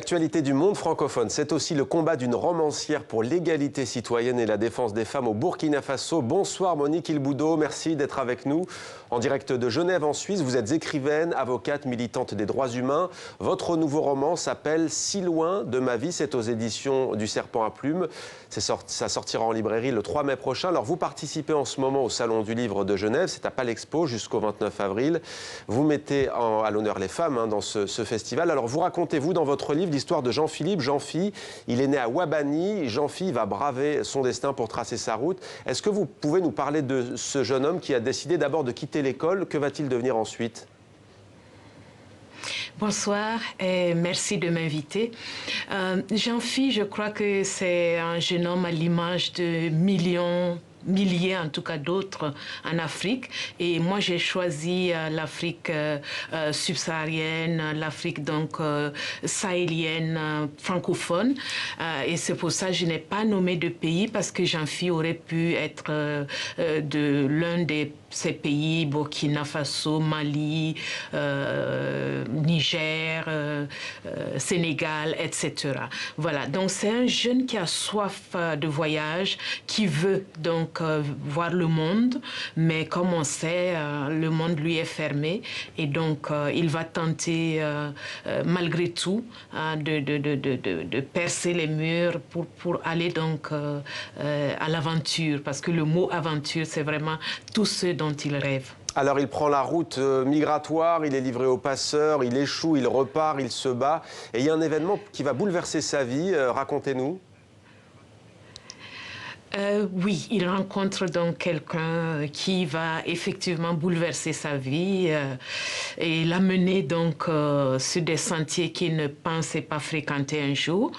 L'actualité du monde francophone, c'est aussi le combat d'une romancière pour l'égalité citoyenne et la défense des femmes au Burkina Faso. Bonsoir Monique Ilboudo, merci d'être avec nous en direct de Genève en Suisse. Vous êtes écrivaine, avocate, militante des droits humains. Votre nouveau roman s'appelle « Si loin de ma vie », c'est aux éditions du Serpent à Plumes. Ça sortira en librairie le 3 mai prochain. Alors vous participez en ce moment au Salon du Livre de Genève, c'est à Palexpo jusqu'au 29 avril. Vous mettez à l'honneur les femmes dans ce festival. Alors vous racontez-vous dans votre livre l'histoire de Jean-Philippe. Jean-Phi, il est né à Ouabani. Jean-Phi va braver son destin pour tracer sa route. Est-ce que vous pouvez nous parler de ce jeune homme qui a décidé d'abord de quitter l'école? Que va-t-il devenir ensuite? Bonsoir et merci de m'inviter. Jean-Phi, je crois que c'est un jeune homme à l'image de milliers en tout cas d'autres en Afrique, et moi j'ai choisi l'Afrique subsaharienne, l'Afrique donc sahélienne, francophone, et c'est pour ça que je n'ai pas nommé de pays, parce que Jean-Phi aurait pu être de l'un de ces pays, Burkina Faso, Mali, Niger, Sénégal, etc. Voilà, donc c'est un jeune qui a soif de voyage, qui veut donc voir le monde, mais comme on sait, le monde lui est fermé, et donc il va tenter malgré tout de percer les murs pour aller donc à l'aventure, parce que le mot aventure, c'est vraiment tout ce dont il rêve. Alors il prend la route migratoire, il est livré aux passeurs, il échoue, il repart, il se bat, et il y a un événement qui va bouleverser sa vie, racontez-nous. Oui, il rencontre donc quelqu'un qui va effectivement bouleverser sa vie et l'amener donc sur des sentiers qu'il ne pensait pas fréquenter un jour.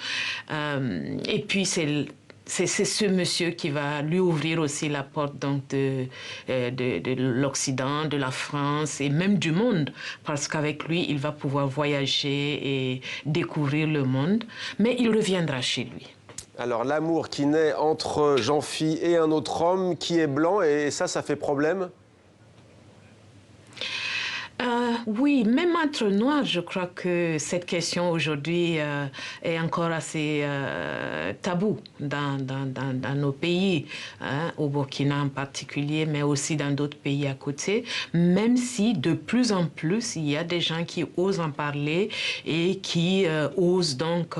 Et puis c'est ce monsieur qui va lui ouvrir aussi la porte donc de l'Occident, de la France et même du monde, parce qu'avec lui, il va pouvoir voyager et découvrir le monde, mais il reviendra chez lui. Alors l'amour qui naît entre Jean-Phi et un autre homme qui est blanc, et ça fait problème? Oui, même entre noirs, je crois que cette question aujourd'hui est encore assez tabou dans nos pays, hein, au Burkina en particulier, mais aussi dans d'autres pays à côté, même si de plus en plus, il y a des gens qui osent en parler et qui osent donc,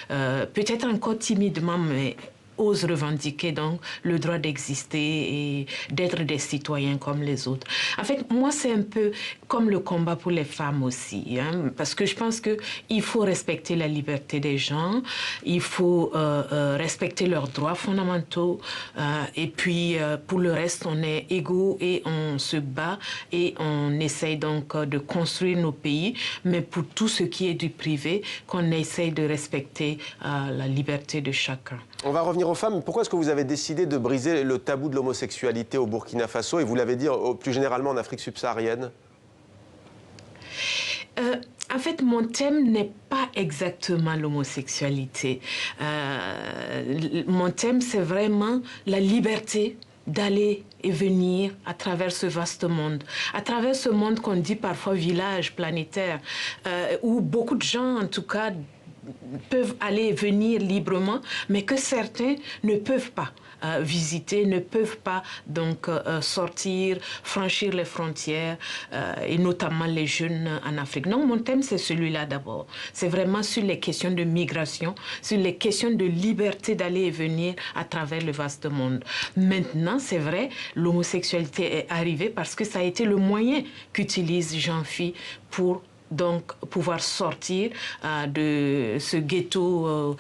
peut-être encore timidement, mais osent revendiquer donc le droit d'exister et d'être des citoyens comme les autres. En fait, moi, c'est un peu comme le combat pour les femmes aussi, hein, parce que je pense qu'il faut respecter la liberté des gens, il faut respecter leurs droits fondamentaux, et puis pour le reste, on est égaux et on se bat et on essaye donc de construire nos pays, mais pour tout ce qui est du privé, qu'on essaye de respecter la liberté de chacun. On va revenir aux femmes. Pourquoi est-ce que vous avez décidé de briser le tabou de l'homosexualité au Burkina Faso et vous l'avez dit plus généralement en Afrique subsaharienne? En fait, mon thème n'est pas exactement l'homosexualité. Mon thème, c'est vraiment la liberté d'aller et venir à travers ce vaste monde, à travers ce monde qu'on dit parfois village planétaire, où beaucoup de gens, en tout cas, peuvent aller et venir librement, mais que certains ne peuvent pas visiter, ne peuvent pas donc sortir, franchir les frontières, et notamment les jeunes en Afrique. Donc mon thème, c'est celui-là d'abord. C'est vraiment sur les questions de migration, sur les questions de liberté d'aller et venir à travers le vaste monde. Maintenant, c'est vrai, l'homosexualité est arrivée parce que ça a été le moyen qu'utilise Jean-Phi pour donc pouvoir sortir de ce ghetto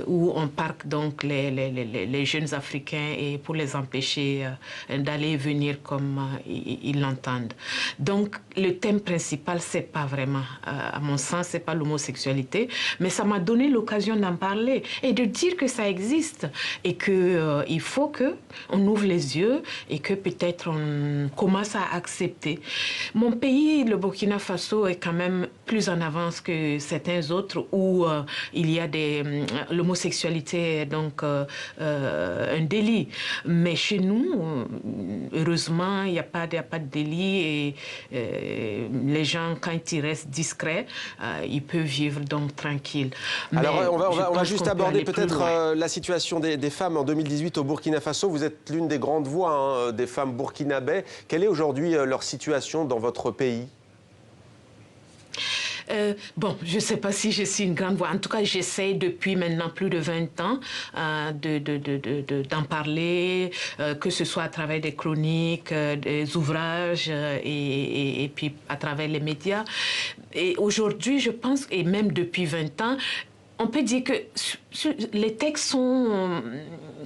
où on parque donc les jeunes Africains et pour les empêcher d'aller et venir comme ils l'entendent. Donc le thème principal, c'est pas vraiment, à mon sens, c'est pas l'homosexualité, mais ça m'a donné l'occasion d'en parler et de dire que ça existe et que il faut que on ouvre les yeux et que peut-être on commence à accepter. Mon pays, le Burkina Faso, est quand même plus en avance que certains autres où il y a l'homosexualité est donc un délit. Mais chez nous, heureusement, il n'y a pas de délit et les gens, quand ils restent discrets, ils peuvent vivre donc tranquille. Alors, on va juste aborder peut-être la situation des femmes en 2018 au Burkina Faso. Vous êtes l'une des grandes voix des femmes burkinabais. Quelle est aujourd'hui leur situation dans votre pays ? Bon, je ne sais pas si je suis une grande voix. En tout cas, j'essaie depuis maintenant plus de 20 ans d'en parler, que ce soit à travers des chroniques, des ouvrages et puis à travers les médias. Et aujourd'hui, je pense, et même depuis 20 ans, on peut dire que les textes sont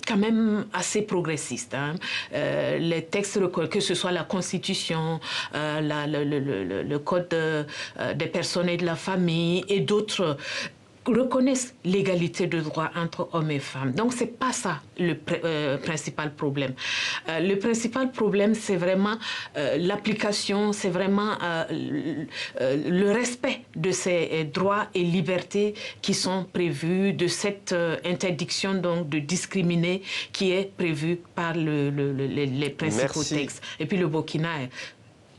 quand même assez progressistes. Hein. Les textes, que ce soit la Constitution, le Code des personnes et de la famille et d'autres, reconnaissent l'égalité de droits entre hommes et femmes. Donc, ce n'est pas ça le principal problème. Le principal problème, c'est vraiment l'application, c'est vraiment le respect de ces droits et libertés qui sont prévus, de cette interdiction donc, de discriminer qui est prévue par les principaux textes. Et puis le Burkina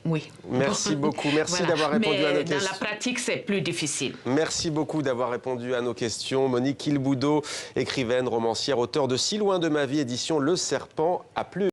oui. Merci beaucoup. Merci d'avoir répondu à nos questions. Dans la pratique, c'est plus difficile. Merci beaucoup d'avoir répondu à nos questions. Monique Ilboudo, écrivaine, romancière, auteure de Si loin de ma vie, édition Le Serpent à plumes.